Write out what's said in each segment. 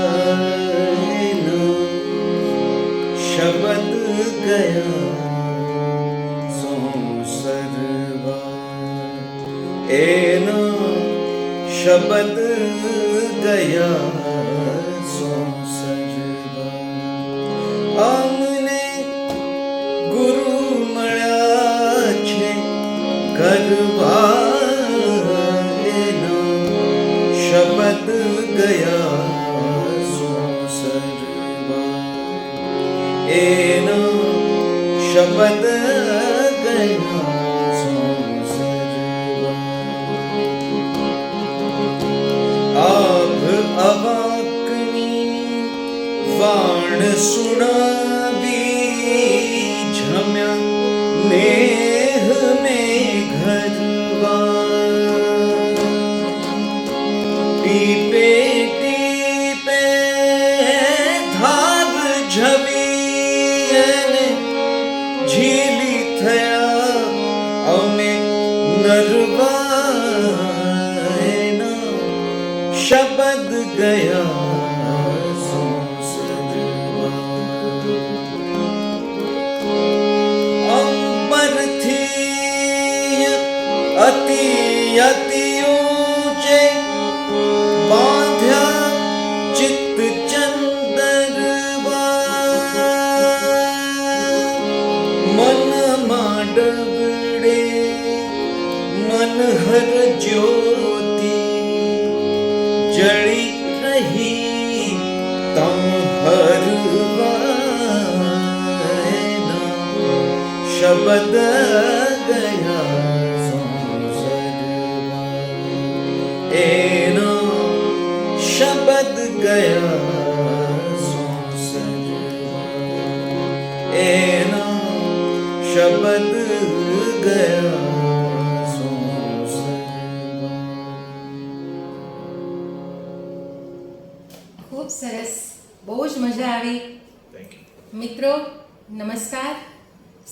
ગરવાએનો શબ્દ ગયા સોસરવા, એનો શબ્દ ગયા સોસરવા. અમને ગુરુ મળ્યા છે ગરવા, એનો શબ્દ ગયા સોસરવા, એનો શબ્દ ગયા સોસરવા. આભ અવાકની વાણ સુણાવી જમ્યા નેહ મેઘરવા. ટીપે ટીપે ધાર ઝવી અને ઝીલી થયા અમે નરવા, એના શબ્દ ગયા સોસરવા. અંબરથી અતિ અતિ ઊંચે બાંધ્યા ચિત્ત ચંદરવા. મનમાં ડબડે મનહર જ્યોતિ જળી રહી તમ હરવા, એના શબ્દ ગયા સોસરવા, એનો શબ્દ ગયા સોસરવા, એનો શબ્દ ગયા સોસરવા. ખૂબ સરસ, બહુ જ મજા આવી. મિત્રો નમસ્કાર,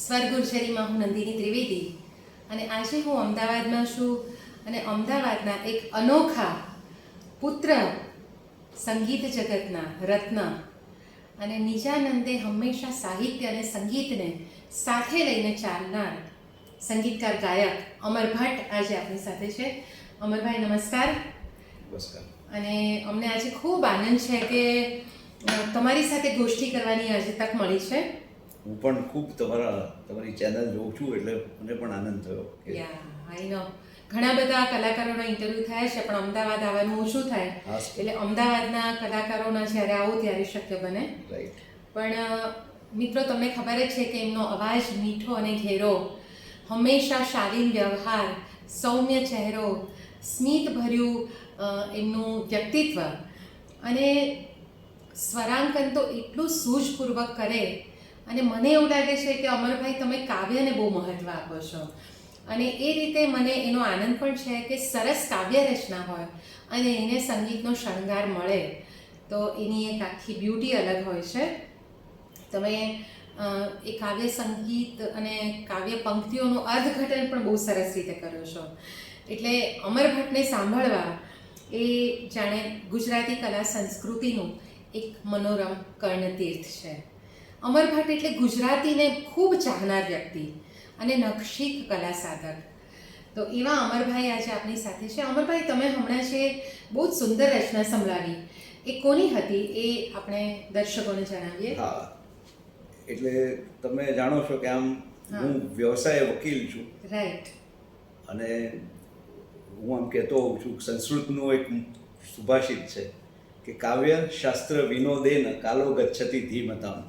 સ્વરગુર્જરીમાં હું નંદિની ત્રિવેદી અને આજે હું અમદાવાદમાં છું અને અમદાવાદના એક અનોખા પુત્ર, સંગીત જગતના રત્ન અને નિજાનંદે હંમેશા સાહિત્ય અને સંગીતને સાથે લઈને ચાલનાર સંગીતકાર ગાયક અમર ભટ્ટ આજે આપણી સાથે છે. અમરભાઈ નમસ્કાર. નમસ્કાર. અને અમને આજે ખૂબ આનંદ છે કે તમારી સાથે ગોષ્ઠી કરવાની આજે તક મળી છે. હું પણ ખૂબ તમારી ચેનલ જોઉં છું એટલે મને પણ આનંદ થયો. આઈ નો ઘણા બધા કલાકારોના ઇન્ટરવ્યૂ થયા છે પણ અમદાવાદ આવવાનું ઓછું થાય એટલે અમદાવાદના કલાકારોના જ્યારે આવું ત્યારે શક્ય બને. પણ મિત્રો તમને ખબર જ છે કે એમનો અવાજ મીઠો અને ઘેરો, હંમેશા શાલીન વ્યવહાર, સૌમ્ય ચહેરો, સ્મિતભર્યું એમનું વ્યક્તિત્વ અને સ્વરાંકન તો એટલું સૂઝપૂર્વક કરે. અને મને એવું લાગે છે કે અમરભાઈ તમે કાવ્યને બહુ મહત્ત્વ આપો છો અને એ રીતે મને એનો આનંદ પણ છે કે સરસ કાવ્ય રચના હોય અને એને સંગીતનો શણગાર મળે તો એની એક આખી બ્યુટી અલગ હોય છે. તમે એ કાવ્ય સંગીત અને કાવ્ય પંક્તિઓનું અર્થઘટન પણ બહુ સરસ રીતે કરો છો. એટલે અમર ભટ્ટને સાંભળવા એ જાણે ગુજરાતી કલા સંસ્કૃતિનું એક મનોરમ કર્ણતીર્થ છે. અમર ભટ્ટ એટલે ગુજરાતીને ખૂબ ચાહનાર વ્યક્તિ અને નખશીક કલા સાધક. તો એવા અમરભાઈ આજે આપણી સાથે છે. અમરભાઈ તમે હમણાં છે બહુ જ સુંદર રચના સંભળાવી, એ કોની હતી એ આપણે દર્શકોને જણાવીએ. હા, એટલે તમે જાણો છો કે આમ હું વ્યવસાય વકીલ છું. રાઈટ. અને હું આમ કહેતો હોઉં છું, સંસ્કૃતનું એક સુભાષિત છે કે કાવ્ય શાસ્ત્ર વિનોદેન કાલો ગચ્છતિ ધીમતામ.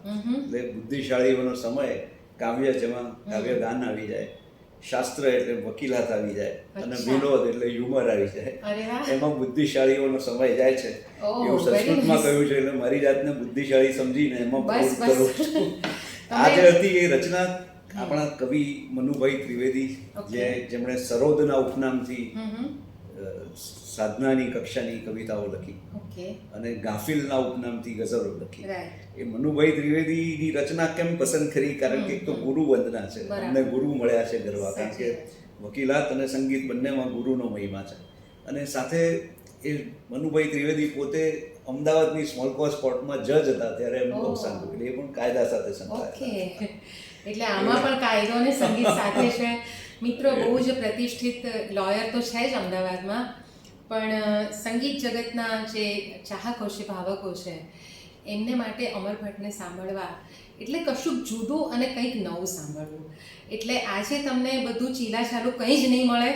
એટલે બુદ્ધિશાળીઓનો સમય કાવ્ય, જેમાં કાવ્ય ગાન આવી જાય, શાસ્ત્ર એટલે વકીલાત આવી જાય અને વિનોદ એટલે હ્યુમર આવી જાય, એમાં બુદ્ધિશાળીઓનો સમય જાય છે એવું સંસ્કૃતમાં કહ્યું છે. એટલે મારી જાતને બુદ્ધિશાળી સમજીને એમાં કરું છું. આજે હતી એ રચના આપણા કવિ મનુભાઈ ત્રિવેદી, જેમણે સરોદના ઉપનામથી સાધનાની કક્ષાની કવિતાઓ લખી અને ગાફિલના ઉપનામથી ગઝલો લખી. એ મનુભાઈ ત્રિવેદીની રચના કેમ પસંદ કરી? કારણ કે એક તો ગુરુ વંદના છે, અમને ગુરુ મળ્યા છે ગરવા, કારણ કે વકીલાત અને સંગીત બંનેમાં ગુરુનો મહિમા છે. અને સાથે એ મનુભાઈ ત્રિવેદી પોતે અમદાવાદની સ્મોલ કોસ્ટ કોર્ટમાં જજ હતા ત્યારે એમનું અવસાન થયું. એટલે એ પણ કાયદા સાથે સંકળાયેલા. ઓકે, એટલે આમાં પણ કાયદો અને સંગીત સાથે છે. મિત્રો, બહુ જ પ્રતિષ્ઠિત લોયર તો છે જ અમદાવાદમાં, પણ સંગીત જગતના જે ચાહકો છે, ભાવકો છે, એમને માટે અમર ભટ્ટને સાંભળવા એટલે કશુંક જુદું અને કંઈક નવું સાંભળવું. એટલે આજે તમને બધું ચીલાચાલું કંઈ જ નહીં મળે,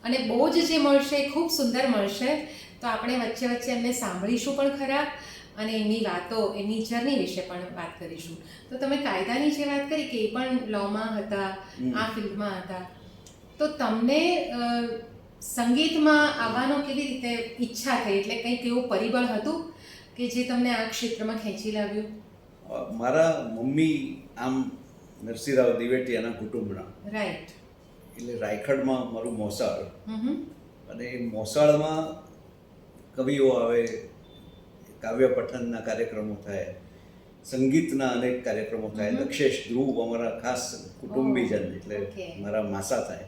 અને બહુ જ જે મળશે એ ખૂબ સુંદર મળશે. તો આપણે વચ્ચે વચ્ચે એમને સાંભળીશું પણ ખરા, અને એમની વાતો, એમની જર્ની વિશે પણ વાત કરીશું. તો તમે કાયદાની જે વાત કરી કે એ પણ લોમાં હતા, આ ફિલ્ડમાં હતા, તો તમને સંગીતમાં આવવાનો કેવી રીતે ઈચ્છા થઈ? એટલે કંઈક એવું પરિબળ હતું કે જે તમને આ ક્ષેત્રમાં ખેંચી લાવ્યું? મારા મમ્મી આમ નરસિંહરાવ દિવેટિયાના કુટુંબના, રાઈટ. એટલે રાયખડમાં મારું મોસાળ, અને એ મોસાળમાં કવિઓ આવે, કાવ્ય પઠનના કાર્યક્રમો થાય, સંગીતના અનેક કાર્યક્રમો થાય. દક્ષેશ ધ્રુવ અમારા ખાસ કુટુંબીજન, એટલે મારા માસા થાય.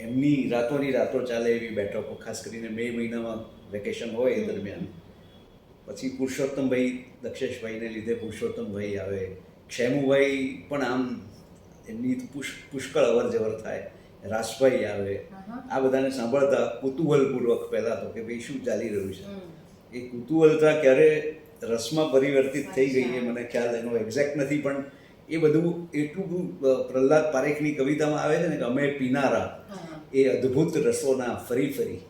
એમની રાતોની રાતો ચાલે એવી બેઠકો, ખાસ કરીને મે મહિનામાં વેકેશન હોય એ દરમિયાન. પછી પુરુષોત્તમભાઈ, દક્ષેશભાઈને લીધે પુરુષોત્તમભાઈ આવે, ક્ષેમુભાઈ પણ આમ એમની પુષ્કળ અવર જવર થાય, રાસભાઈ આવે. આ બધાને સાંભળતા કુતૂહલપૂર્વક પહેલાં તો કે ભાઈ શું ચાલી રહ્યું છે. એ કુતૂહલતા ક્યારે રસમાં પરિવર્તિત થઈ ગઈ એ મને ખ્યાલ એનો એક્ઝેક્ટ નથી, પણ એ બધું એટલું બધું પ્રહલાદ પારેખની કવિતામાં આવે છે ને કે અમે પીનારા એ અદ્ભુત રસોના ફરી ફરી,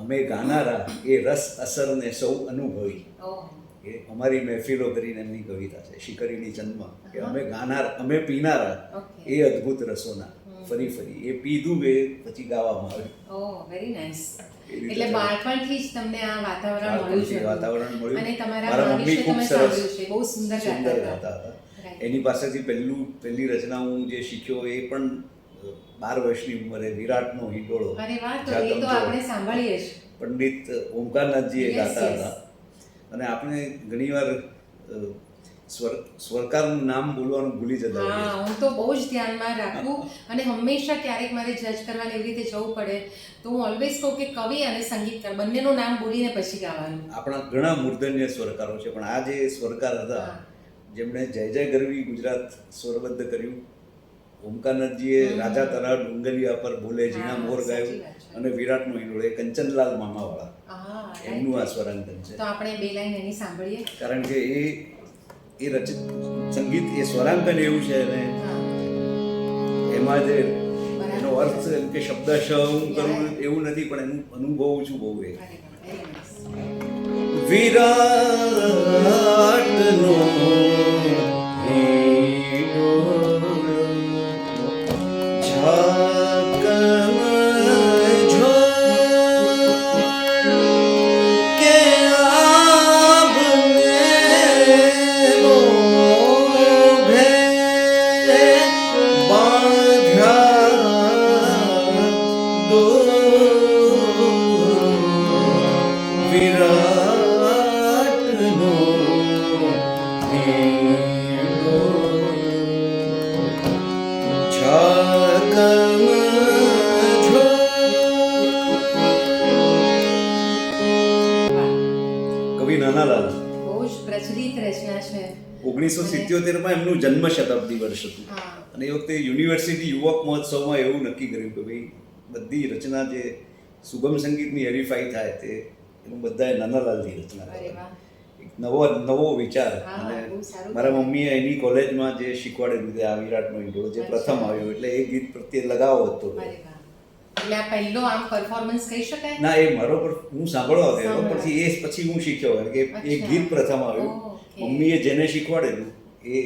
અમે ગાનારા એ રસ અસરને સૌ અનુભવી. એ અમારી મહેફિલો કરીને એમની કવિતા છે, શિકરીની જન્મ, કે અમે ગાનાર, અમે પીનારા એ અદ્ભુત રસોના ફરી ફરી. એ પીધું એ પછી ગાવામાં આવ્યું. ઓહ, વેરી નાઇસ. એટલે બાળપણથી જ તમને આ વાતાવરણ મળ્યું છે. વાતાવરણ મળ્યું. અને તમારા મારા મમ્મી ખૂબ સરસ છે, બહુ સુંદર ગાતા હતા. એની પાસેથી પહેલી રચના હું જે શીખ્યો એ પણ 12 વર્ષની ઉંમરે, વિરાટનો હિંડોળો. અરે વાહ, તો એ તો આપણે સાંભળીએ જ. પંડિત ઓમકારનાથજી એ ગાતા હતા. અને આપણે ઘણીવાર સ્વરકારનું નામ બોલવાનું ભૂલી જતા. હા, હું તો બહુ જ ધ્યાનમાં રાખું, અને હંમેશા ક્યારેક મારે જજ કરવાને એવી રીતે જવું પડે તો હું ઓલવેઝ કહું કે કવિ અને સંગીતકાર બંનેનું નામ બોલીને પછી ગાવાનું. આપણા ઘણા મૂર્ધન્ય સ્વરકારો છે, પણ આ જે સ્વરકાર હતા જેમણે જય જય ગરવી ગુજરાત સ્વરબદ્ધ કર્યું, ઓમકારનાથજીએ રાજા તરા ડુંગરિયા પર બોલે ઝીણા મોર ગાયું, અને વિરાટનો હિંડોળો એ કંચનલાલ મામાવાળા એમનું આ સ્વરાંકન છે. તો આપણે બે લાઈન એની સાંભળીએ. કારણ કે એ રચિત સંગીત, એ સ્વરાંકન એવું છે, અને એમાં જે એનો અર્થ કે શબ્દશ હું કરું એવું નથી, પણ એનું અનુભવું છું બહુ. એ વિરાટનો કવિ નાનાલાલ, બહુ જ પ્રચલિત રચના છે. 1977માં એમનું જન્મ શતાબ્દી વર્ષ હતું, અને એ વખતે યુનિવર્સિટી યુવક મહોત્સવમાં એવું નક્કી કર્યું કે ભાઈ બધી રચના જે સુગમ સંગીતની હરીફાઈ થાય તે એનું બધાએ નાનાલાલની રચના કરવાની. એક નવો વિચાર. અને મારા મમ્મીએ એની કોલેજમાં જે શીખવાડેલું આ વિરાટનો હિંડોળો જે પ્રથમ આવ્યો, એટલે એ ગીત પ્રત્યે લગાવ હતો. એટલે આ પહેલો આમ પરફોર્મન્સ કહી શકાય? ના, એ મારો હું સાંભળવા ગયો, પછી હું શીખ્યો કે એ ગીત પ્રથમ આવ્યું. મમ્મીએ જેને શીખવાડેલું એ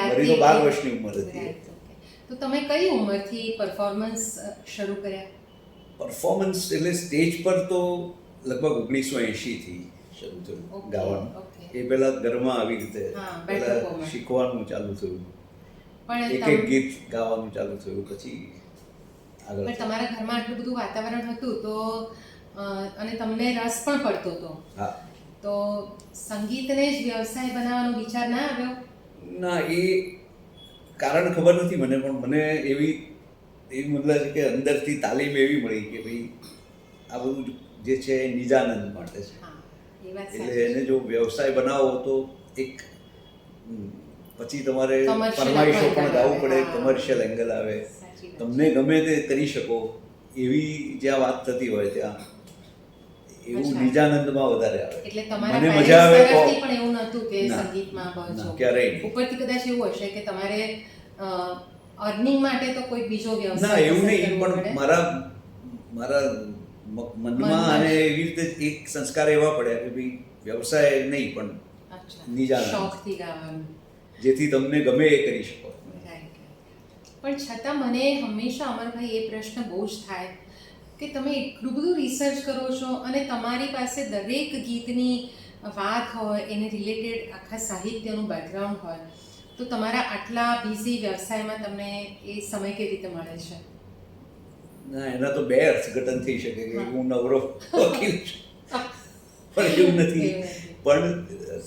મારી તો 12 વર્ષની ઉંમર હતી. તો તમે કઈ ઉંમરથી પરફોર્મન્સ શરૂ કર્યા? પરફોર્મન્સ એટલે સ્ટેજ પર તો લગભગ 1980થી શરૂ થયું ગાવાનું. એ પહેલા ઘરમાં આવી રીતે પહેલા શીખવાનું ચાલુ થયું, એક ગીત ગાવાનું ચાલુ થયું, પછી પણ તમારા ઘરમાં આટલું બધું વાતાવરણ હતું તો, અને તમને રસ પણ પડતો હતો, તો સંગીતને જ વ્યવસાય બનાવવાનો વિચાર ના આવ્યો? ના, એ કારણ ખબર નથી મને, પણ મને એવી મતલબ છે કે અંદરથી તાલીમ એવી મળી કે ભાઈ આ બધું જે છે એ નિજાનંદ માટે છે. હા એ વાત એટલે સાચી એને જો વ્યવસાય બનાવો તો એક પછી તમારે Commercial ફરમાઈશો angle પણ ગાવું આવે, પડે, હા. કમર્શિયલ એંગલ આવે, સાચી વાત તમને ગમે તે કરી શકો એવી જ્યાં વાત થતી હોય ત્યાં એવું અચ્છા. નિજાનંદમાં વધારે આવે. એટલે તમારા મને parents મજા આવે તો તરફથી પણ એવું નહોતું કે ના, સંગીતમાં ના, ભણશો. ક્યારેય નહીં. ઉપરથી કદાચ એવું હશે કે તમારે અર્નિંગ માટે તો કોઈ બીજો ના વ્યવસાય એવું પસંદ નહીં, કરવો પણ પડે. મારા મનમાં મનમાં અને જ. એવી રીતે એક સંસ્કાર એવા પડ્યા કે ભાઈ વ્યવસાય નહીં પણ અચ્છા. નિજાનંદ. શોખથી ગાવાનું. જેથી તમને ગમે એ કરી શકો. Right. પણ છતાં મને હંમેશા અમરભાઈ એ પ્રશ્ન બહુ જ થાય કે તમે એટલું બધું રિસર્ચ કરો છો અને તમારી પાસે દરેક ગીતની વાત હોય, એને રિલેટેડ આખા સાહિત્યનું બેકગ્રાઉન્ડ હોય, તો તમારા આટલા બિઝી વ્યવસાયમાં તમને એ સમય કેવી રીતે મળે છે? ના એના તો બે અર્થઘટન થઈ શકે કે હા. હું નવરો વકીલ છું, પણ એવું નથી. એવું નથી. પણ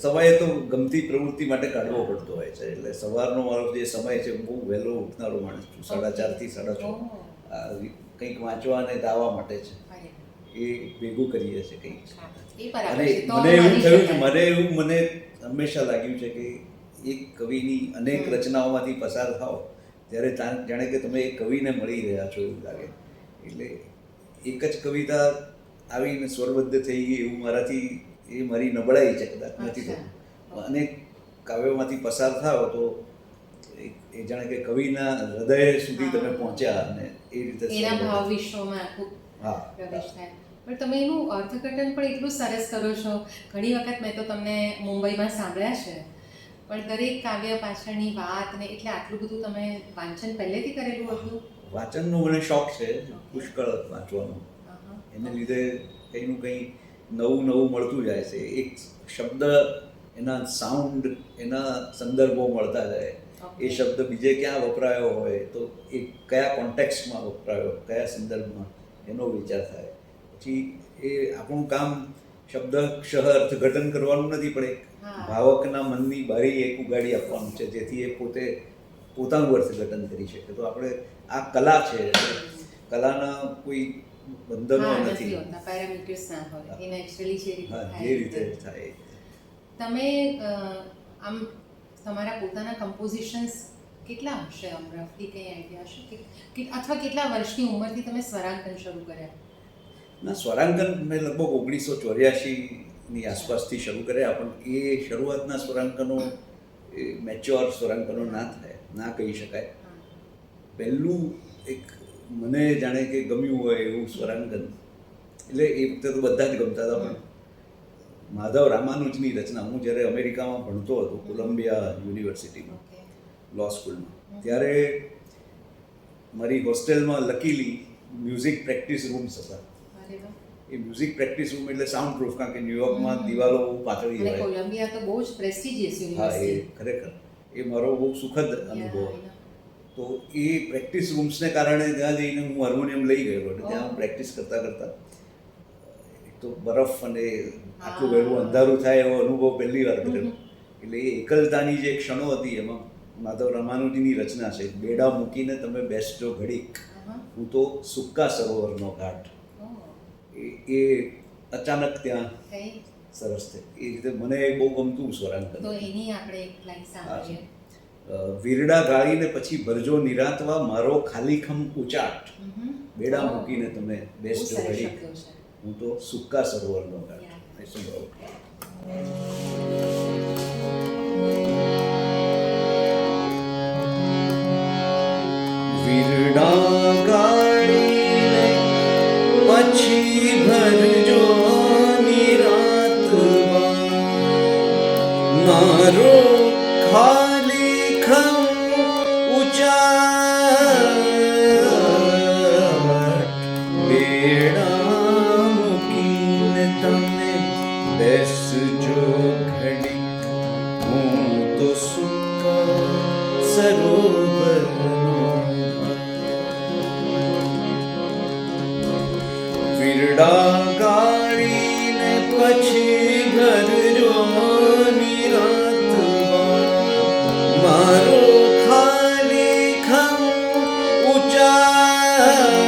સમય તો ગમતી પ્રવૃત્તિ માટે કાઢવો પડતો હોય છે. એટલે સવારનો મારો જે સમય છે, બહુ વહેલો ઉઠનારો માણસ છું, 4:30 થી 6:30. ઓહ. કંઈક વાંચવા અને ગાવા માટે છે, અરે, એ ભેગું કરીએ છીએ કંઈક. અચ્છા. એ બરાબર અને છે. તો મને એવું માની થયું છે, શકાય. મને હંમેશા લાગ્યું છે કે એક કવિની અનેક હમ. રચનાઓમાંથી પસાર થાઓ ત્યારે જાણે કે તમે એક કવિને મળી રહ્યા છો એવું લાગે. એટલે એક જ કવિતા આવીને સ્વરબદ્ધ થઈ ગઈ એવું મારાથી, એ મારી નબળાઈ છે, કદાચ નથી થતું. અનેક કાવ્યોમાંથી પસાર થાઓ તો એ જાણે કે કવિના હૃદય સુધી તમે હા. પહોંચ્યા અને એ રીતે એના સ્વરબદ્ધ. ભાવ વિશ્વમાં આખું હા. પ્રવેશ થાય. પણ તમે એનું અર્થઘટન પણ એટલું સરસ કરો છો. ઘણી વખત મેં તો તમને મુંબઈમાં સાંભળ્યા છે, પણ દરેક કાવ્ય પાછળની વાત ને એટલે આટલું બધું તમે વાંચન પહેલેથી કરેલું હતું? વાંચનનો મને શોખ છે, પુષ્કળ વાંચવાનો. આહા. એને લીધે કંઈનું કંઈ નવું નવું મળતું જાય છે. એક શબ્દ, એના સાઉન્ડ, એના સંદર્ભો મળતા જાય. Okay. એ શબ્દ બીજે ક્યાં વપરાયો હોય તો એ કયા કોન્ટેક્સ્ટમાં વપરાયો, કયા સંદર્ભમાં, એનો વિચાર થાય. પછી એ આપણું કામ શબ્દક્ષ અર્થઘટન કરવાનું નથી, પણ એક હા. ભાવકના મનની બારી એક ઉગાડી આપવાનું છે, જેથી એ પોતે પોતાનું અર્થઘટન કરી શકે. તો આપણે આ કલા છે, કલાના કોઈ બંધનો હા, નથી. હોતા, પેરામીટર્સ ના હોય. એ નેચરલી જે રીતે હા, થાય જે એ રીતે રીતે. થાય. તમે આમ તમારા પોતાના કમ્પોઝિશન્સ કેટલા હશે, આમ રફલી કંઈ આઈડિયા હશે કે અથવા કેટલા વર્ષની ઉંમરથી તમે સ્વરાંકન શરૂ કર્યા? ના, સ્વરાંકન મેં લગભગ 1984ની આસપાસથી શરૂ કર્યા, પણ એ શરૂઆતના સ્વરાંકનો એ મેચ્યોર સ્વરાંકનો ના થાય, ના કહી શકાય. પહેલું એક મને જાણે કે ગમ્યું હોય એવું સ્વરાંકન, એટલે એ વખતે તો બધા જ ગમતા હતા, પણ માધવ રામાનુજની રચના, હું જ્યારે અમેરિકામાં ભણતો હતો, કોલંબિયા યુનિવર્સિટીમાં, ઓકે. લો સ્કૂલમાં, ત્યારે મારી હોસ્ટેલમાં લકીલી મ્યુઝિક પ્રેક્ટિસ રૂમ્સ હતા. અરે વાહ. એ મ્યુઝિક પ્રેક્ટિસ રૂમ એટલે સાઉન્ડ પ્રૂફ, કારણ કે ન્યુયોર્કમાં દિવાલો બહુ પાતળી અને હોય. કોલંબિયા તો બહુ જ પ્રેસ્ટિજિયસ હા, એ યુનિવર્સિટી. ખરેખર એ મારો બહુ સુખદ અનુભવ. તો એ પ્રેક્ટિસ રૂમ્સને કારણે ત્યાં જઈને હું હાર્મોનિયમ લઈ ગયેલો, એટલે ત્યાં પ્રેક્ટિસ કરતાં કરતાં એક તો બરફ અને આટલું વહેલું અંધારું થાય એવો અનુભવ પહેલી વાર કર્યો. એટલે એ એકલતાની જે ક્ષણો હતી, એમાં માધવ રામાનુજીની રચના છે, બેડા મૂકીને તમે બેસજો ઘડીક, હું તો સૂકા સરોવરનો ઘાટ. એ અચાનક ત્યાં સરસ છે. એ રીતે મને બહુ ગમતું સ્વરાંકન. તો એની આપણે એક લાઈન સાંભળીએ. વીરડા ગાળીને પછી ભરજો નિરાંતવા, મારો ખાલીખમ ઉચાટ, બેડા મૂકીને તમે બેસજો ઘડીક, હું તો સૂકા સરોવરનો ઘાટ. એ સંભળાવું. વીરડા ગાળીને પછી ભરજો નિરાંતવા, મારો ખાલીખમ ઉચાટ, બેડા મૂકીને તમે બેસજો ઘડીક, હું તો સૂકા સરોવરનો વીરડા ગાળીને પછી ભરજો નિરાંતવા, મારો ખાલીખમ ઉચાટ,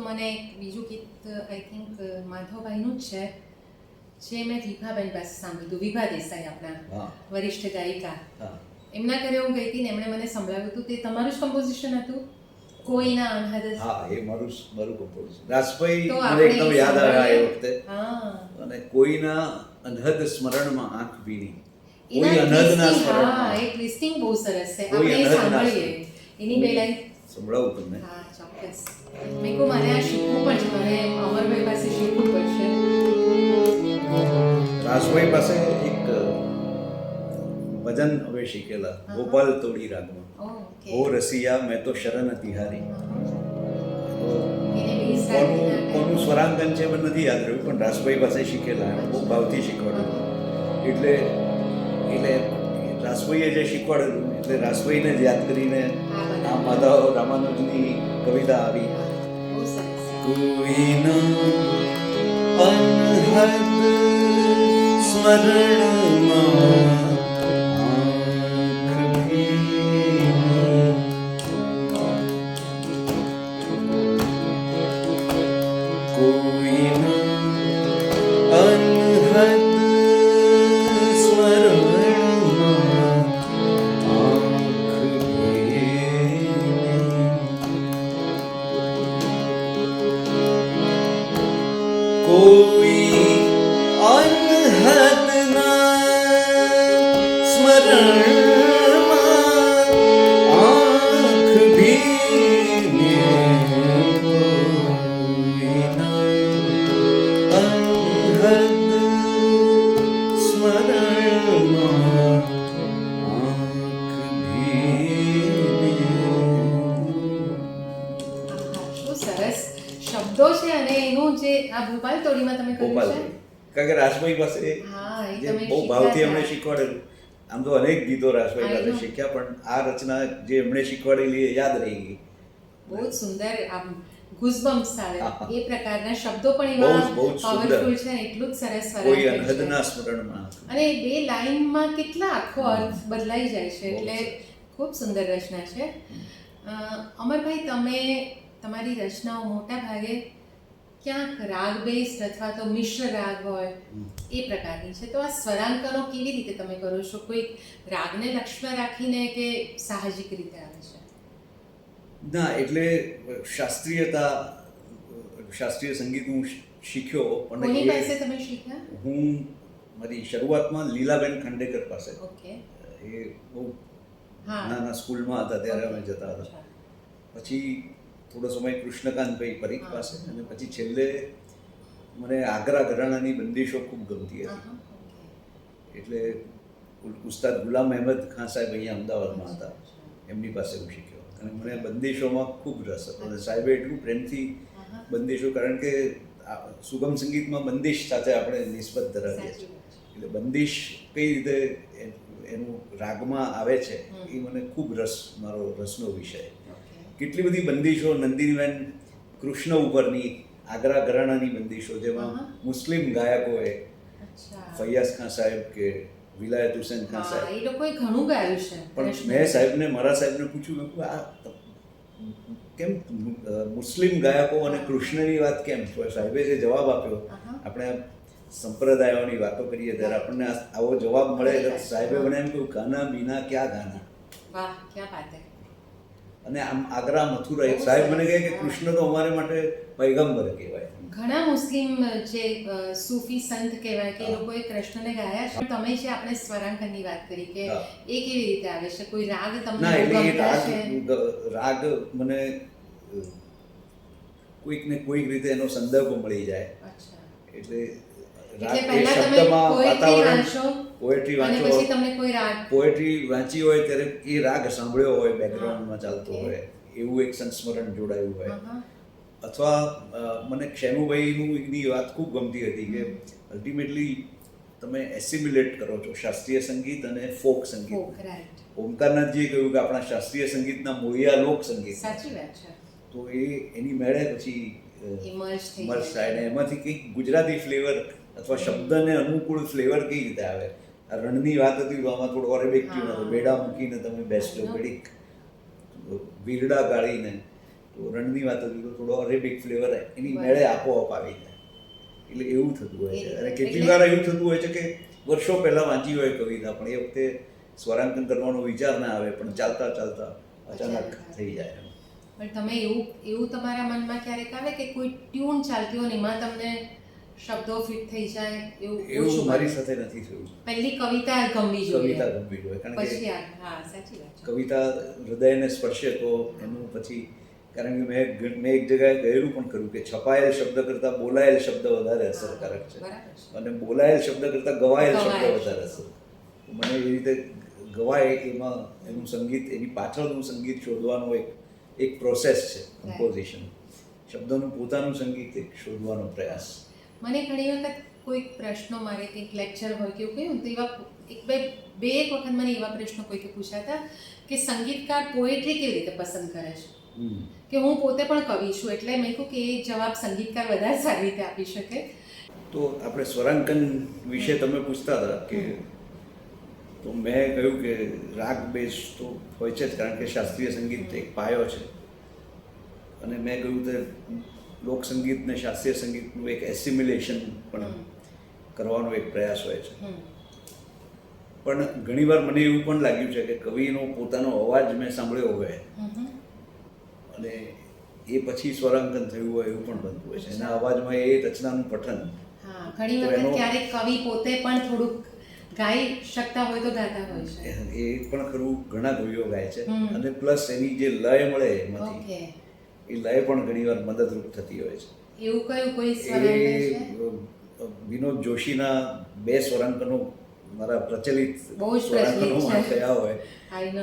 મને એક બીજું ગીત આઈ થિંક માધવભાઈનું જ છે જે મેં વિભાબેન પાસે સાંભળ્યું હતું, વિભા દેસાઈ આપણા હા વરિષ્ઠ ગાયિકા, હા એમના ઘરે હું ગઈ હતી ને એમણે મને સંભળાવ્યું હતું. તે તમારું જ કમ્પોઝિશન હતું? કોઈના અનહદ. હા એ મારું કમ્પોઝિશન. રાજભાઈ તો મને આપણે એકદમ યાદ આવ્યા એ સાંભળીએ. વખતે. હા, અને કોઈના અનહદ સ્મરણમાં આંખ ભીની, કોઈ એના અનહદના twisting, હા, સ્મરણમાં. એ ટ્વિસ્ટિંગ બહુ સરસ છે. કોઈ આપણે એ અનહદના સાંભળીએ એની બે લાઈન. સંભળાવું તમને. હા, ચોક્કસ. મેં કહું મારે આ શીખવું પણ છે, મારે અમરભાઈ પાસે શીખવું પડશે. રાજભાઈ પાસે એક ભજન હવે શીખેલા, ગોપાલ તોડી રાગમાં. ઓકે. હો રસિયા મેં તો શરણ તિહારી. એને બેઝ કોનું રાખીને કોનું સ્વરાંકન છે મને નથી યાદ રહ્યું, પણ રાજભાઈ પાસે શીખેલા, એણે બહુ ભાવથી શીખવાડેલું. એટલે રાજભાઈએ જે શીખવાડેલું એટલે રાજભાઈને જ યાદ કરીને આ માધવ રામાનુજની કવિતા આવી. બહુ સરસ. કોઈના અનહદ સ્મરણમાં આંખ ભીની, કોઈના અનહદ સ્મરણમાં આંખ ભીની, કોઈ અનહદના સ્મરણમાં આંખ ભીની, કોઈના અનહદ સ્મરણમાં આંખ ભીની. આહા, શું સરસ શબ્દો છે. અને એનું જે આ ભોપાલ તોડીમાં તમે ગોપાલ, કર્યું છે. કારણ કે રાજભાઈ પાસે હા, એ જે તમે બહુ શીખ્યા ભાવથી હતા. એમણે શીખવાડેલું. આમ તો અનેક ગીતો રાજભાઈ I પાસે know. શીખ્યા, પણ આ રચના જે એમણે શીખવાડેલી એ યાદ રહી ગઈ. બહુ જ સુંદર, આમ ગુઝબમ્સ આવે હા. એ પ્રકારના શબ્દો પણ બહુ જ- એવા બહુ જ સુંદર. પાવરફુલ છે, એટલું જ સરસ કોઈ સ્વરાંકન છે. અનહદના સ્મરણમાં. અને બે લાઈનમાં કેટલા આખો અર્થ બદલાઈ જાય છે, બહુ એટલે સરસ. ખૂબ સુંદર રચના છે. અમરભાઈ, તમે તમારી રચનાઓ મોટા ભાગે ક્યાંક રાગ બેઝડ અથવા તો મિશ્ર રાગ હોય એ પ્રકારની છે. તો આ સ્વરાંકનો કેવી રીતે તમે કરો છો? કોઈ રાગને લક્ષ્યમાં રાખીને કે સાહજિક રીતે આવે છે? ના, એટલે શાસ્ત્રીય સંગીત હું શીખ્યો, કોની અને પાસે એ તમે શીખ્યા? હું મારી શરૂઆતમાં લીલાબેન ખાંડેકર પાસે. ઓકે. એ બહુ હા. નાના સ્કૂલમાં હતા ત્યારે અમે જતા હતા. અચ્છા. પછી થોડો સમય કૃષ્ણકાંતભાઈ પરીખ હા. પાસે, અને પછી છેલ્લે મને આગ્રા ઘરાણાની બંદીશો ખૂબ ગમતી હતી. આહા, ઓકે. એટલે ઉસ્તાદ ગુલામ અહેમદ ખાન સાહેબ અહીંયા અમદાવાદમાં હતા, એમની પાસે હું શીખ્યો. અને મને બંદીશોમાં ખૂબ રસ હતો, અને સાહેબે એટલું પ્રેમથી આહા. બંદીશો, કારણ કે સુગમ સંગીતમાં બંદીશ સાથે આપણે નિસ્બત ધરાવીએ સાચી છીએ, વાત છે. એટલે બંદીશ કઈ રીતે એનું રાગમાં આવે છે એ મને ખૂબ મારો રસનો વિષય. ઓકે. કેટલી બધી બંદીશો નંદિનીબેન કૃષ્ણ ઉપરની, આગ્રા ઘરાણાની બંદીશો, જેમાં આહા. મુસ્લિમ ગાયકોએ અચ્છા. ફૈયાઝ ખાન સાહેબ કે વિલાયત હુસેન ખાન હા, સાહેબ, એ લોકોએ ઘણું ગાયું છે. પણ મેં મારા સાહેબને પૂછ્યું, મેં કહ્યું, આ કેમ મુસ્લિમ ગાયકો અને કૃષ્ણની વાત કેમ? તો સાહેબે જે જવાબ આપ્યો, આહા. આપણે સંપ્રદાયોની વાતો કરીએ ત્યારે આપણને આવો જવાબ મળે, એટલે સાહેબે મને એમ કહ્યું, ગાના બીના ક્યાં ગાના. વાહ, ક્યાં બાત હે. અને આમ આગ્રા, મથુરા, એક સાહેબ મને કહે કે કૃષ્ણ તો અમારે માટે પૈગંબર કહેવાય. ઘણા મુસ્લિમ જે સૂફી સંત કહેવાય કે એ લોકોએ કૃષ્ણને ગાયા છે. તમે જે આપણે સ્વરાંકનની વાત કરી કે હા. એ કેવી રીતે આવે છે? કોઈ રાગ તમને ના, એટલે એ ગમતા છે? રાગ મને કોઈક ને કોઈક રીતે એનો સંદર્ભ મળી જાય, અચ્છા. એટલે એટલે પહેલા તમે પોએટ્રી વાંચો પોએટ્રી અને વાંચો, પછી તમને કોઈ રાગ. પોએટ્રી વાંચી હોય ત્યારે એ રાગ સાંભળ્યો હોય, બેકગ્રાઉન્ડમાં ચાલતો ઓકે. હોય, એવું એક સંસ્મરણ જોડાયું હોય. આહા. અથવા મને ક્ષેનુભાઈની વાત ખૂબ ગમતી હતી કે અલ્ટિમેટલી તમે એસિમ્યુલેટ કરો છો શાસ્ત્રીય સંગીત અને ફોક સંગીત. Folk, right. ઓમકારનાથજીએ કહ્યું કે આપણા શાસ્ત્રીય સંગીતના મૂળિયા લોક સંગીત. સાચી વાત છે. તો એની મેળે પછી ઇમર્જ થઈ મર્જ થાય, જાય. અને એમાંથી કંઈક ગુજરાતી ફ્લેવર અથવા શબ્દને અનુકૂળ ફ્લેવર કઈ રીતે આવે. આ રણની વાત હતી તો આમાં થોડો અરેબિક ટ્યુન હતો, બેડા મૂકીને તમે બેસજો, બેડીક વીરડા ગાળીને તો રણની વાત હતી તો થોડો અરેબિક ફ્લેવર એની મેળે આપોઆપ આવી જાય, એટલે એવું થતું હોય છે. અને કેટલી વાર એવું થતું હોય છે કે વર્ષો પહેલાં વાંચી હોય કવિતા, પણ એ વખતે સ્વરાંકન કરવાનો વિચાર ના આવે, પણ ચાલતા ચાલતા અચાનક થઈ જાય. પણ તમે એવું તમારા મનમાં ક્યારેક આવે કે કોઈ ટ્યુન ચાલતી હોય ને એમાં તમને શબ્દો ફિટ થઈ જાય એવું મારી સાથે નથી થયું. પહેલી કવિતા ગમવી જોઈએ, કવિતા ગમવી જોઈએ, કારણ પછી કે હા સાચી વાત છે. કવિતા હૃદયને સ્પર્શે તો એનું પછી, કારણ કે મેં એક જગ્યાએ કહેલું પણ ખરું કે છપાયેલ શબ્દ કરતાં બોલાયેલ શબ્દ વધારે અસરકારક છે, અને બોલાયેલ શબ્દ કરતાં ગવાયેલ શબ્દ વધારે અસર. મને એ રીતે ગવાય એમાં એનું સંગીત, એની પાછળનું સંગીત શોધવાનો એક પ્રોસેસ છે કમ્પોઝિશન. શબ્દનું પોતાનું સંગીત એક શોધવાનો પ્રયાસ. મને ઘણી વખત કોઈક પ્રશ્નો, મારે કંઈક લેક્ચર હોય કે એવું કહ્યું તો એવા બે એક વખત મને એવા પ્રશ્નો કોઈકે પૂછ્યા હતા કે સંગીતકાર પોએટ્રી કેવી રીતે પસંદ કરે છે, કે હું પોતે પણ કવિ છું, એટલે મેં કહ્યું કે એ જવાબ સંગીતકાર વધારે સારી રીતે આપી શકે. તો આપણે સ્વરાંકન વિશે તમે પૂછતા હતા કે, તો મેં કહ્યું કે રાગ બેઝ તો હોય છે જ, કારણ કે શાસ્ત્રીય સંગીત એક પાયો છે. અને મેં કહ્યું કે લોકસંગીત ને શાસ્ત્રીય સંગીતનું એક એસિમ્યુલેશન પણ કરવાનો એક પ્રયાસ હોય છે. પણ ઘણીવાર મને એવું પણ લાગ્યું છે કે કવિનો પોતાનો અવાજ મેં સાંભળ્યો હોય અને એ પછી સ્વરાંકન થયું હોય એવું પણ બનતું હોય છે. એના અવાજમાં એ રચનાનું પઠન. હા, ઘણી વખત ક્યારેક કવિ પોતે પણ થોડુંક ગાઈ શકતા હોય તો ગાતા હોય છે. એ પણ ખરું, ઘણા કવિઓ ગાય છે. અને પ્લસ એની જે લય મળે એમાંથી, એ લય પણ ઘણીવાર મદદરૂપ થતી હોય છે. એવું કયું કોઈ સ્વરાંકન છે? વિનોદ જોશીના 2 સ્વરાંકનો મારા પ્રચલિત બહુ જ સ્વરાંકનોમાં થયા હોય,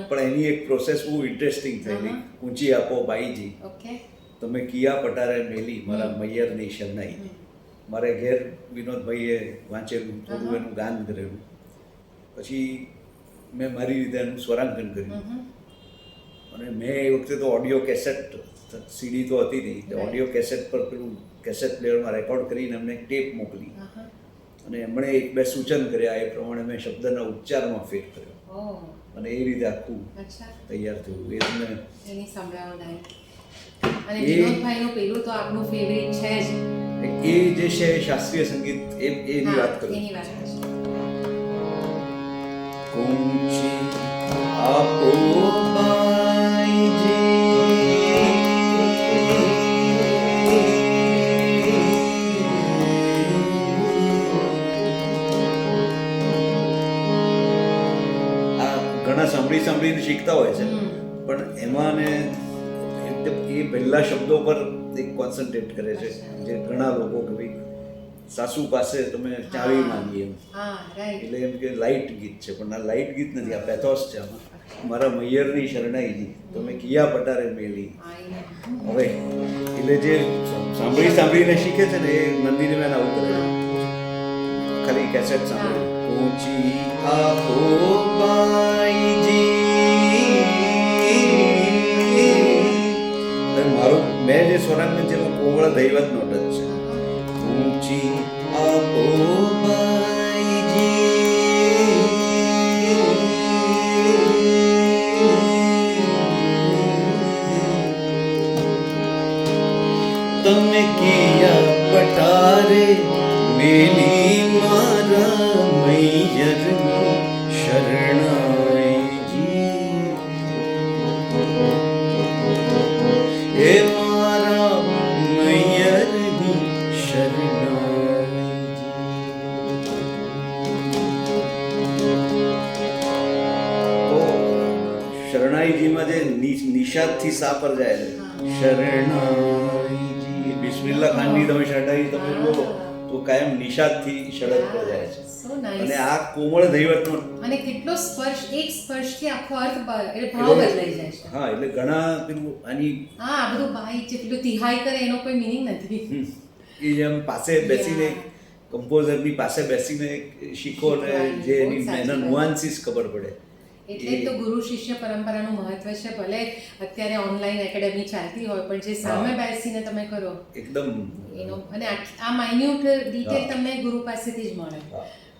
પણ એની એક પ્રોસેસ બહુ ઇન્ટરેસ્ટિંગ થયેલી. ઊંચી આપો બાઈજી, તમે કિયા પટારે મેલી મારા મૈયરની શરણાઈ. મારે ઘેર વિનોદભાઈએ વાંચેલું, થોડું એનું ગાન કરેલું, પછી મેં મારી રીતે એનું સ્વરાંકન કર્યું. અને મેં એ વખતે તો ઓડિયો કેસેટ, સીડી તો હતી નહીં, તો ઓડિયો કેસેટ પર પેલું કેસેટ પ્લેયરમાં રેકોર્ડ કરીને એમને એક ટેપ મોકલી, અને એમણે 1-2 સૂચન કર્યા, એ પ્રમાણે મેં શબ્દના ઉચ્ચારમાં ફેર કર્યો, અને એ રીતે આખું તૈયાર થયું. એ તમને એની સંભળાવના. અને વિનોદભાઈનું પેલું તો આપણું ફેવરિટ છે જ, એ જે છે શાસ્ત્રીય સંગીત, એની વાત કરું. એની વાત છે. ઊંચી આપો બાઈજી, ઘણા સાંભળીને શીખતા હોય છે, પણ એમાં ને એ પહેલા શબ્દો પર એક કોન્સન્ટ્રેટ કરે છે, જે ઘણા લોકો કે ભાઈ સાસુ પાસે તમે ચાવી માંગી એમ, એટલે એમ કે લાઇટ ગીત છે, પણ આ લાઇટ ગીત નથી, આ પેથોસ છે. આમાં મારા મૈયરની શરણાઈજી તમે કિયા પટારે મેલી. હવે એટલે જે સાંભળીને શીખે છે ને, એ નંદીને મેં આવું કરેલું, ખાલી કેસેટ સાંભળ્યું. ઊંચી આપો બાઈજી, મારું મેં જે સ્વરાંકન છે એમાં કોમળ દૈવત નોટ જ છે. ઊંચી આપો બાઈજી, તમે કિયા પટારે મેલી મારા મૈયરની શરણાઈજી, હે મારા મૈયરની શરણાઈજી. તો શરણાઈજીમાં જે નિષાદથી સા પર જાય છે, શરણાઈજી, બિસ્મિલ્લા ખાનની તમે શરણાઈ તમે બોલો તો કાયમ નિષાદથી શરદ પર જાય છે. અને આ કોમળ દૈવતનો, અને કેટલો સ્પર્શ, એક સ્પર્શથી આખો અર્થ એટલે ભાવ બદલાઈ જાય છે. હા, એટલે ઘણા પેલું આની આ બધું બાઈ જે પેલું તિહાઈ કરે એનો કોઈ મિનિંગ નથી. એ જેમ પાસે બેસીને કમ્પોઝરની પાસે બેસીને શીખો ને જે એના નુઆન્સીસ ખબર પડે. એટલે તો ગુરુ શિષ્ય પરંપરાનું મહત્વ છે. ભલે અત્યારે ઓનલાઈન એકેડેમી ચાલતી હોય, પણ જે સામે બેસીને તમે કરો એકદમ એનો, અને આ માઇન્યુટ ડિટેલ તમને ગુરુ પાસેથી જ મળે.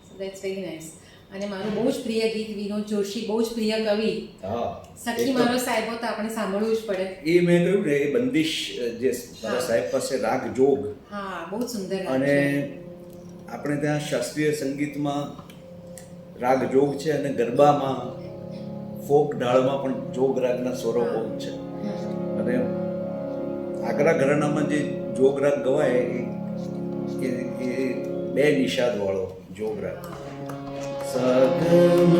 સો ધેટ્સ વેરી નાઇસ. અને મારું બહુ જ પ્રિય ગીત વિનોદ જોશી, બહુ જ પ્રિય કવિ હા સખી મારો સાહેબો તો આપણે સાંભળવું જ પડે. એ મેં કહ્યું ને એ બંદિશ જે મારા સાહેબ પાસે રાગ જોગ, હા બહુ જ સુંદર રાગ અને છે. આપણે ત્યાં શાસ્ત્રીય સંગીતમાં રાગ જોગ છે અને ગરબામાં ફોક ઢાળમાં પણ જોગ રાગના સ્વરો બહુ છે. અને આગ્રા ઘરાનામાં જે જોગ રાગ ગવાય એ બે નિષાદ વાળો જોગ રાગ. સગમ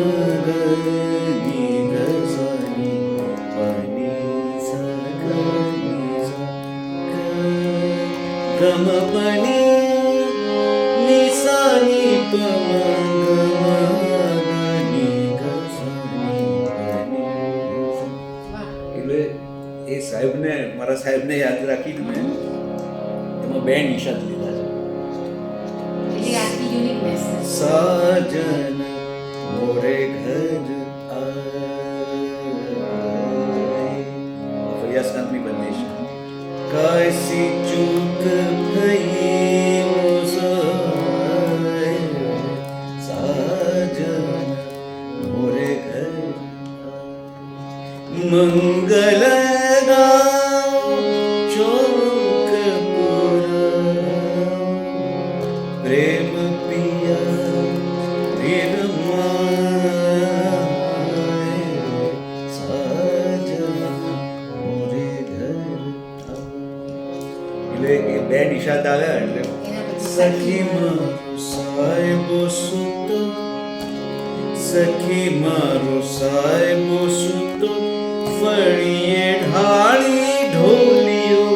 ગની ગસની પની સગની ગમ પની નિસાની પમગમની ગસની એટલે એ સાહેબને, મારા સાહેબને યાદ રાખીને મેં એમાં બે નિશાદ લીધા છે. એટલે આખી યુનિકનેસ છે. સાજન મોરે ઘર આए, ફરિયાસકાંતની બંદિશ. कैसी चूक भई मुझसे साजन मोरे घर मंगल गाँव चौकपुर प्रेम पिया विरमाए साजन मोरे घर એટલે એ બે નિશાદ આવ્યા એટલે એના પછી સખી મારો સાહેબો સુતો, સખી મારો સાહેબો સુતો ફળીએ ઢાળી ઢોલિયો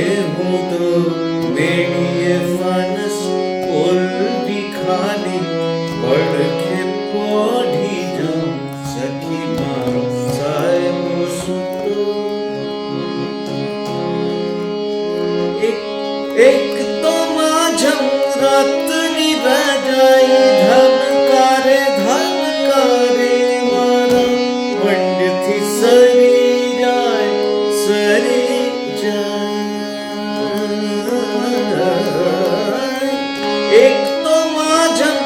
એ હું તો મેળીએ ફાનસ ઓલવી ખાલી પડખે પોઢી જાઉં. સખી મારો સાહેબો સુતો એક તો माझं રાતની રજાઈ ધબકારે ધબકારે મારા પંડથી સરી જાય. એક તો माझं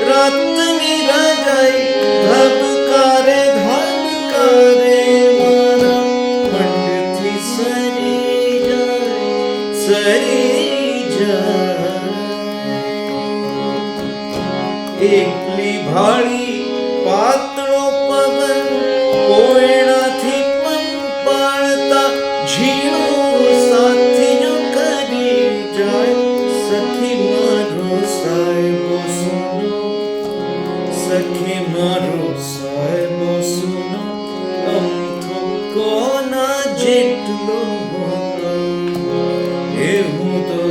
રાતની રજાઈ ધબકારે ધબકારે મારા પંડથી સરી જાય. એકલી ભાળી પાતળો પવન કોયણાથી પંપાળતા ઝીણો સાથીઓ કરી જાય. સખી મારો સાહેબો સુનો, સખી મારો સાહેબો સુનો અમથો કોના જેટલો હું તો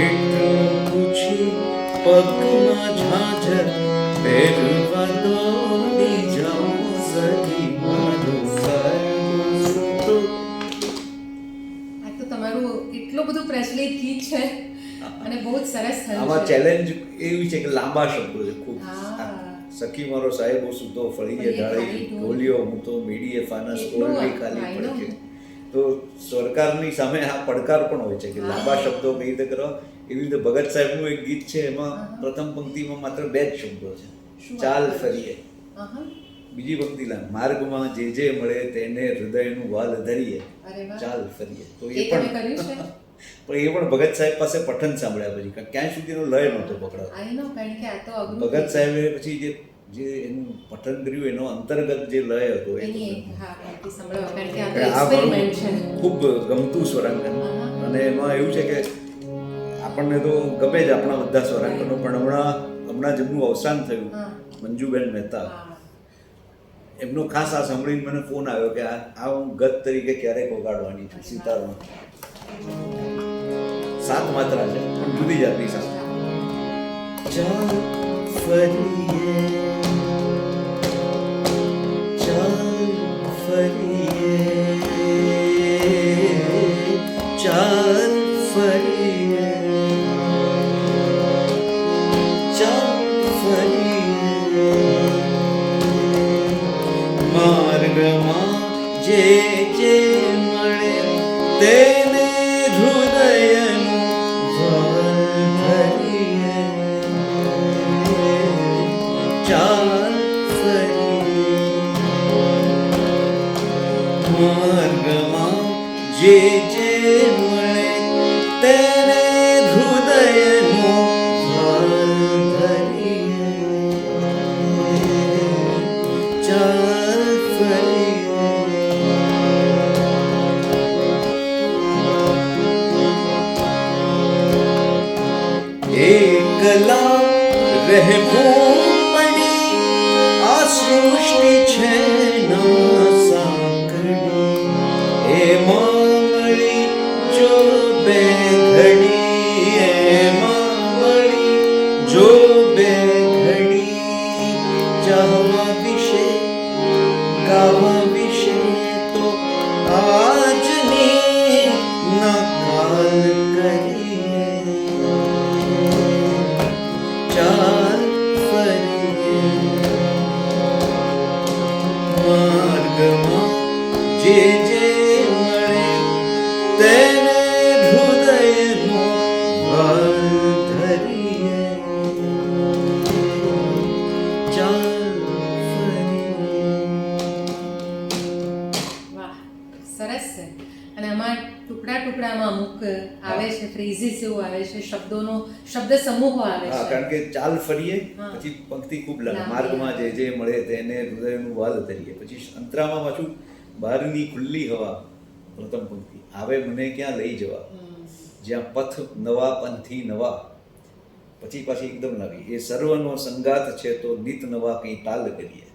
એટલું પૂછી પગમાં ઝાંઝર પહેરવા દોડી જાઉં. સખી મારો સાહેબો સુતો. આ તો તમારું એટલું બધું પ્રચલિત ગીત છે અને બહુ જ સરસ થયું આમાં છે. ચેલેન્જ એવી છે કે લાંબા શબ્દો છે ખૂબ. હા. સખી મારો સાહેબો સુતો ફળીએ ઢાળી ઢોલિયો હું તો મેડીએ ફાનસ એટલું ઓલવી આ, ખાલી I know. પડખે. તો સરકારની સામે આ પડકાર પણ હોય છે કે લાંબા શબ્દો કઈ રીતે કરવા. એવી રીતે ભગત સાહેબનું એક ગીત છે એમાં પ્રથમ પંક્તિમાં માત્ર બે જ શબ્દો છે, શું ચાલ વાત કરે છે? ફરીએ. આહા. બીજી પંક્તિ માર્ગમાં જે મળે તેને હૃદયનું વાલ ધરીએ અરે વાહ. ચાલ ફરીએ. તો એ તમે કર્યું છે? પણ એ પણ ભગત સાહેબ પાસે પઠન સાંભળ્યા પછી ક્યાંય સુધીનો લય નહોતો પકડાતો. આઈ નો, કારણ કે આ તો અઘરું ભગત સાહેબે પછી જે એનું પઠન કર્યું એનો અંતર્ગત જે લય હતો એ એની હા એથી સંભળાવો, કારણ કે આ તો આ એક્સપેરિમેન્ટ છે. મારું ખૂબ ગમતું સ્વરાંકન. અને એમાં એવું છે કે આપણને તો ગમે જ આપણા બધા સ્વરાંકનો, પણ હમણાં જેમનું અવસાન થયું હા. મંજુબેન મહેતા, હા. એમનો ખાસ આ સાંભળીને મને ફોન આવ્યો કે આ હું ગત તરીકે ક્યારેક વગાડવાની છું સિતારમાં. 7 માત્રા છે પણ જુદી જાતની સાત. ચાલ ફરીએ ચાલ ફરીએ ચાલ ફરીએ ચાલ ફરીએ માર્ગમાં જે મળે તેને હૃદયનું વાલ ધરીએ માર્ગમાં જે જે મળે તેને હૃદયનો ભાર ધરીએ ચાલ ફરીએ એકલા રહેવું પડી આ સૃષ્ટિ છે ના સાંકળી એમાં મળી જો બે ઘડી એમાં મળી જો બે ઘડી ચાહવા વિશે ગાવા વિશે તો આજની ના કાલ કરીએ ચાલ ફરીએ માર્ગમાં જે જે મળે તેને હૃદયનો ભાર ધરીએ ચાલ ફરીએ. વાહ, સરસ છે. અને આમાં ટુકડા ટુકડામાં અમુક આવે છે, ફ્રેઝીસ એવું આવે છે, શબ્દ સમૂહો આવે હા, છે. કારણ કે ચાલ ફરીએ હા. પછી પંક્તિ ખૂબ લાગે લાંબી. માર્ગમાં જે જે મળે તેને હૃદયનું વાલ ધરીએ પછી અંતરામાં પાછું બહારની ખુલ્લી હવા પ્રથમ પંક્તિ આવે મને ક્યાં લઈ જવા જ્યાં પથ નવા પંથી નવા પછી પાછી એકદમ નવી એ સર્વનો સંગાત છે તો નિત નવા કંઈ તાલ કરીએ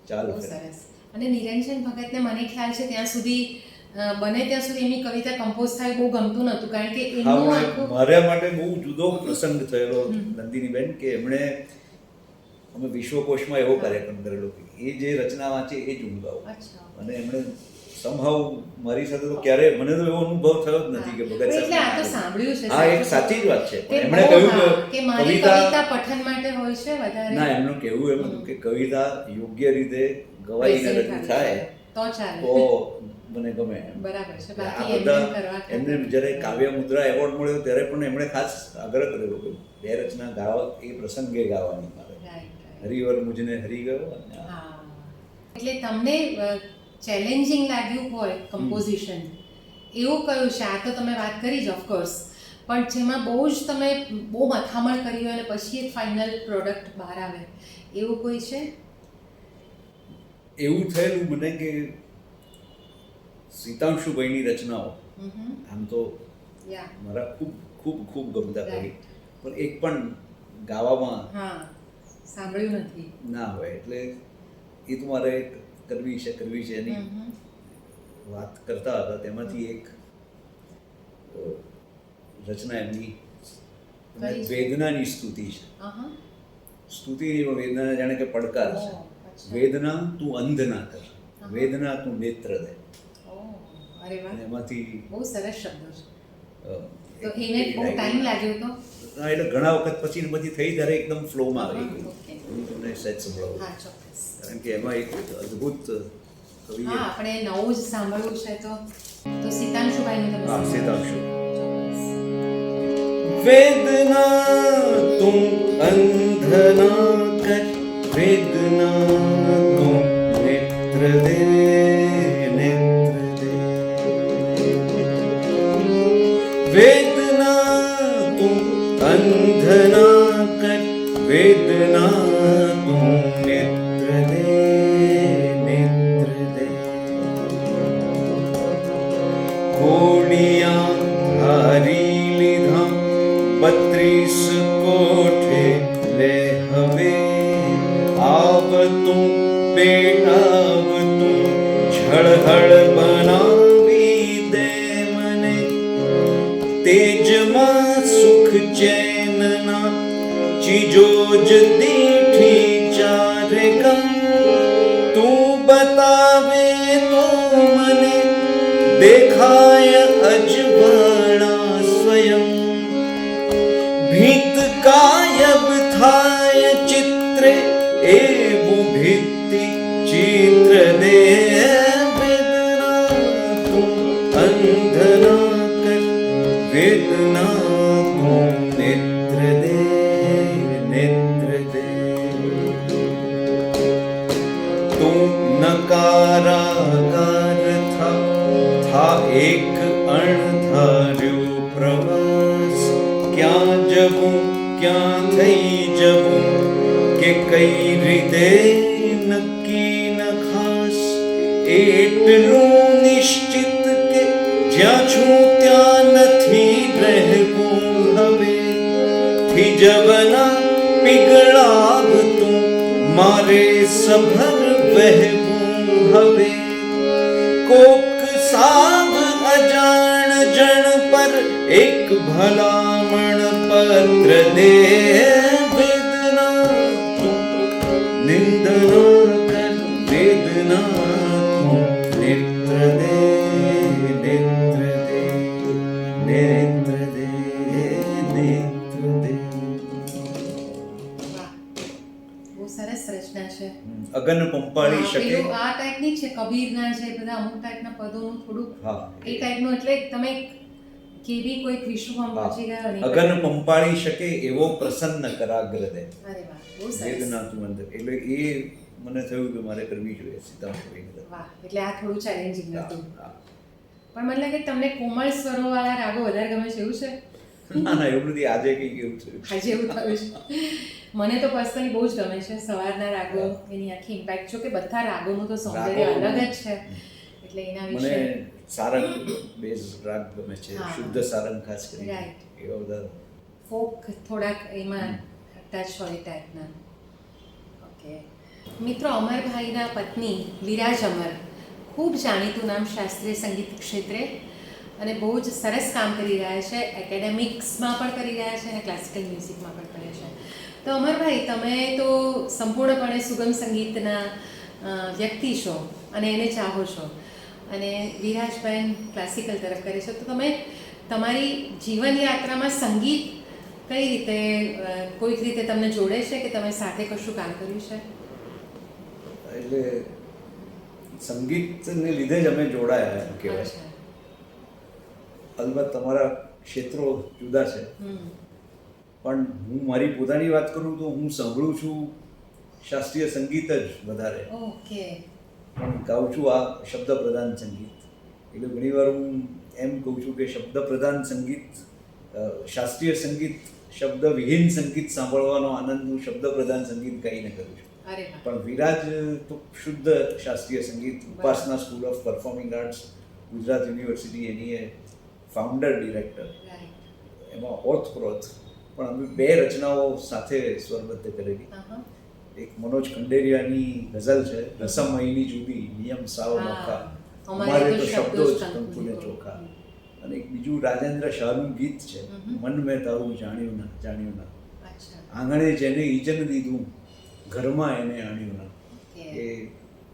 ચાલ બહુ ફરીએ. સરસ. અને નિરંજન ભગતને મને ખ્યાલ છે ત્યાં સુધી બને ત્યાં સુધી એમની કવિતા કમ્પોઝ થાય બહુ ગમતું નહોતું, કારણ કે હા, એમનું મને આખું મારા માટે બહુ જુદો પ્રસંગ થયેલો નંદિનીબેન કે એમણે અમે વિશ્વકોશમાં એવો કાર્યક્રમ કરેલો કે એ જે રચના વાંચે એ જ હું ગાઉં અચ્છા. અને એમણે સંભાવ મારી સાથે તો ક્યારે મને તો એવો અનુભવ થયો જ નથી કે ભગત એટલે આ તો સાહેબ સાંભળ્યું છે. હા, એક સાચી જ વાત છે કે એમણે બહુ, કહ્યું હા, કે મારી કવિતા કવિતા પઠન માટે હોય છે વધારે. ના એમનું કહેવું એમ હતું કે કવિતા યોગ્ય રીતે ગવાઈને Present રજૂ થાય તો ચાલે. તો મને ગમે એમ. બરાબર છે. આ બાકી એમને બધા કરવા એમને જ્યારે કાવ્ય મુદ્રા એવોર્ડ મળ્યો ત્યારે પણ એમણે ખાસ આગ્રહ કરેલો કે બે રચના ગાવા એ પ્રસંગે ગાવાની મારે હરિવર મુજને હરી ગયો અને આ. હા, એટલે તમને ચેલેન્જિંગ લાગ્યું હોય કમ્પોઝિશન એવું કયું છે? આ તો તમે વાત કરી જ ઓફકોર્સ, પણ જેમાં બહુ જ તમે બહુ મથામણ કરી હોય અને પછી એક ફાઇનલ પ્રોડક્ટ બહાર આવે એવું કોઈ છે? એવું થયેલું મને કે સીતાંશુભાઈની રચનાઓ આમ તો યા, મારા ખૂબ ખૂબ ખૂબ ગમતા કવિ Right. પણ એક પણ ગાવામાં હા, સાંભળ્યું નથી. ના હોય એટલે એ તો મારે કરવી છે એની વાત કરતા હતા તેમાંથી એક રચના એમની કઈ છે? વેદનાની સ્તુતિ છે. આહા. સ્તુતિની વેદના જાણે કે પડકાર છે. ઓહ, અચ્છા. વેદના તું અંધ ના કર, વેદના તું નેત્ર દે. ઓહ, અરે વાહ, અને એમાંથી બહુ સરસ શબ્દો છે. તો એક- એને એક બહુ લાગી. ટાઈમ લાગ્યો તો? હા, એટલે ઘણા વખત પછી ને પછી થઈ ત્યારે એકદમ ફ્લોમાં આવી ગયું. ઓકે. હું તમને સહેજ સંભળાવું હા, ચોક્કસ. કારણ કે એમાં એક અદ્ભુત કવિ હા, આપણે નવું જ સાંભળવું છે તો સીતાંશુભાઈનું તમે હા, સીતાંશુ. ચોક્કસ. वेदना तुम अंधना कर, वेदना तुम नेत्र दे, नेत्र दे. वेदना तुम अंधना कर, वेदना तुम नेत्र दे, नेत्र दे. घोड़ियां धारी લીધા 32 કોઠે લે હવે, આવતું પેટાવતું ઝળહળ બનાવી દે મને, તેજમાં સુખ ચેનના ચીજો જ દીઠી ચારે ગમ, તું બતાવે તો મને દેખાય અજવાળા સ્વયં, ભીત કાયબ થાય ચિત્રે એવું ભીતિ ચિત્ર દે. વેદના તું અંધના કર, વેદના તું નેત્ર દે, નેત્ર દે. તું નકારાકાર થા, એક અણધાર્યો પ્રવાસ, ક્યાં જવું ક્યાં થઈ જવું કે કઈ રીતે નક્કી ન ખાસ. એટલું નિશ્ચિત કે જ્યાં છું ત્યાં નથી રહેવું હવે. થીજવના પીગળાવતું મારે સભર વહેવું હવે. કોક સાવ અજાણ જણ પર એક ભલામણ પત્ર દે. વેદના તું નિંદના કર, વેદના તું નેત્ર દે, નેત્ર દે, નેત્ર દે, નેત્ર દે. વાહ, બહુ સરસ રચના છે. અગન પંપાળી શકે. પેલું આ ટાઈપની છે કબીરના છે બધા અમુક ટાઈપના પદોનું થોડુંક હા, એ ટાઈપનું, એટલે તમે કેવી કોઈક વિશ્વમાં પહોંચી ગયા નહીં. અગન પંપાળી શકે એવો પ્રસન્ન કરાગ્ર દે. અરે વાહ, બહુ સરસ. વેદના તું અંદર. એટલે એ મને થયું કે મારે કરવી જોઈએ સીતામઢી. વાહ, એટલે આ થોડું ચેલેન્જિંગ હતું. હા. પણ મને લાગે તમને કોમળ સ્વરો વાળા રાગો વધારે ગમે છે, એવું છે? ના ના, એવું નથી. આજે કંઈક એવું થયું. આજે એવું થયું છે. મને તો પર્સનલી બહુ જ ગમે છે સવારના રાગો, એની આખી ઇમ્પેક્ટ. જો કે બધા રાગોનું તો સૌંદર્ય અલગ જ છે, એટલે એના વિશે મને સારંગ બેઝ રાગ ગમે છે. હા. શુદ્ધ સારંગ ખાસ કરીને. Right. એવા બધા ફોક થોડાક એમાં ટચ હોય ટાઈપના. ઓકે મિત્રો, અમરભાઈના પત્ની વિરાજ અમર ખૂબ જાણીતું નામ શાસ્ત્રીય સંગીત ક્ષેત્રે, અને બહુ જ સરસ કામ કરી રહ્યા છે. એકેડેમિક્સમાં પણ કરી રહ્યા છે અને ક્લાસિકલ મ્યુઝિકમાં પણ કરે છે. તો અમરભાઈ, તમે તો સંપૂર્ણપણે સુગમ સંગીતના વ્યક્તિ છો અને એને ચાહો છો, અને વિરાજબેન ક્લાસિકલ તરફ કરે છે. તો તમે તમારી જીવનયાત્રામાં સંગીત કઈ રીતે કોઈક રીતે તમને જોડે છે કે તમે સાથે કશું કામ કર્યું છે? એટલે સંગીતને લીધે જ અમે જોડાયા એમ કહેવાય. અચ્છા. અલબત્ત તમારા ક્ષેત્રો જુદા છે, પણ હું મારી પોતાની વાત કરું તો હું સાંભળું છું શાસ્ત્રીય સંગીત જ વધારે, ઓકે. પણ ગાઉં છું આ શબ્દ પ્રધાન સંગીત. એટલે ઘણીવાર હું એમ કહું છું કે શબ્દ પ્રધાન સંગીત, શાસ્ત્રીય સંગીત, શબ્દ વિહીન સંગીત સાંભળવાનો આનંદ હું શબ્દ પ્રધાન સંગીત ગાઈને કરું છું. અરે વાહ. પણ વિરાજ તો શુદ્ધ શાસ્ત્રીય સંગીત. ઉપાસના school of performing arts, Gujarat university, any A founder director. Right. એમાં ઓતપ્રોત પણ અમે બે રચનાઓ સાથે સ્વરબદ્ધ કરેલી. એક મનોજ કંડેરિયાની ગઝલ છે, રસમયની જુદી નિયમ સાવ નોખા, અમારે તો શબ્દો જ કંકુને ચોખા. અને એક બીજું રાજેન્દ્ર શાહનું ગીત છે, મન મેં તારું જાણ્યું ના, જાણ્યું ના. અચ્છા. આંગણે જેને ઈજન દીધું, ઘરમાં એને આણ્યું ના. ઓકે. એ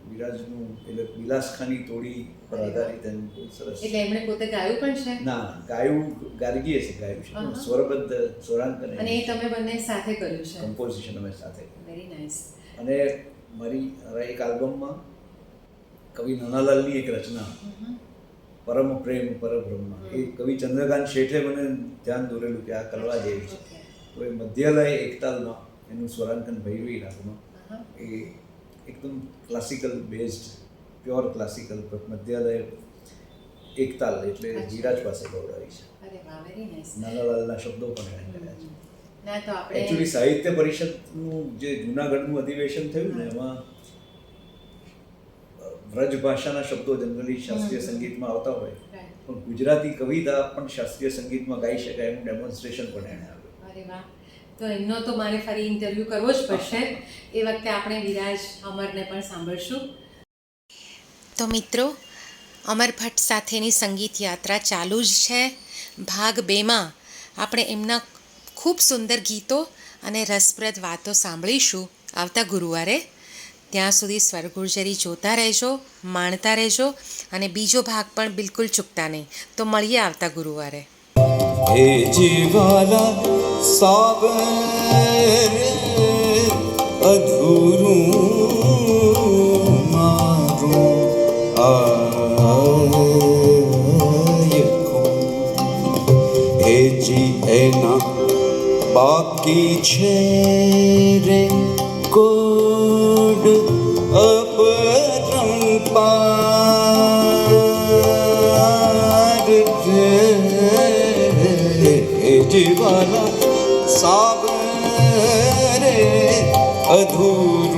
વિરાજનું, એટલે વિલાસખાની તોડી પર આધારિત એનું બહુ સરસ. એટલે એમણે પોતે ગાયું પણ છે? ના, ગાયું ગાર્ગીએ છે, ગાયું છે, પણ સ્વરબદ્ધ સ્વરાંકન અને એ તમે બંને સાથે કર્યું છે? કમ્પોઝિશન અમે સાથે. Very nice. અને મારી એક આલ્બમમાં કવિ નાનાલાલની એક રચના પરમ પ્રેમ પરબ્રહ્મ, એ કવિ ચંદ્રકાંત શેઠે મને ધ્યાન દોરેલું કે આ કરવા જેવી છે. તો એ મધ્યાલય એકતાલમાં એનું સ્વરાંકન ભૈરવી રાગમાં, એ એકદમ ક્લાસિકલ બેઝડ, પ્યોર ક્લાસિકલ મધ્યાલય એકતાલ, એટલે વિરાજ પાસે ગૌરાવી છે. અરે વાહ, વેરી નાઇસ. નાનાલાલના શબ્દો પણ એણે કર્યા છે. ના તો આપણે એકચ્યુઅલી સાહિત્ય પરિષદનું જે જૂનાગઢનું અધિવેશન થયું ને, એમાં વ્રજ ભાષાના શબ્દો જનરલી શાસ્ત્રીય સંગીતમાં આવતા હોય, પણ ગુજરાતી કવિતા પણ શાસ્ત્રીય સંગીતમાં ગાઈ શકાય એનું ડેમોન્સ્ટ્રેશન પણ એણે આપ્યું. અરે વાહ. તો એમનો તો મારે ફરી ઇન્ટરવ્યૂ કરવો જ પડશે. એ વખતે આપણે વિરાજ અમરને પણ સાંભળશું. તો મિત્રો, અમર ભટ્ટ સાથેની સંગીત યાત્રા ચાલુ જ છે. ભાગ 2માં આપણે એમના ખૂબ સુંદર ગીતો અને રસપ્રદ વાતો સાંભળીશું આવતા ગુરુવારે. ત્યાં સુધી સ્વરગુર્જરી જોતા રહેજો, માણતા રહેજો, અને બીજો ભાગ પણ બિલકુલ ચૂકતા નહીં. તો મળીએ આવતા ગુરુવારે. હે જીવાલા સાવર અધૂરું મારું આયખું, હે જી એના બાકી છે રે કોડ અપરંપા. સાગરે અધૂર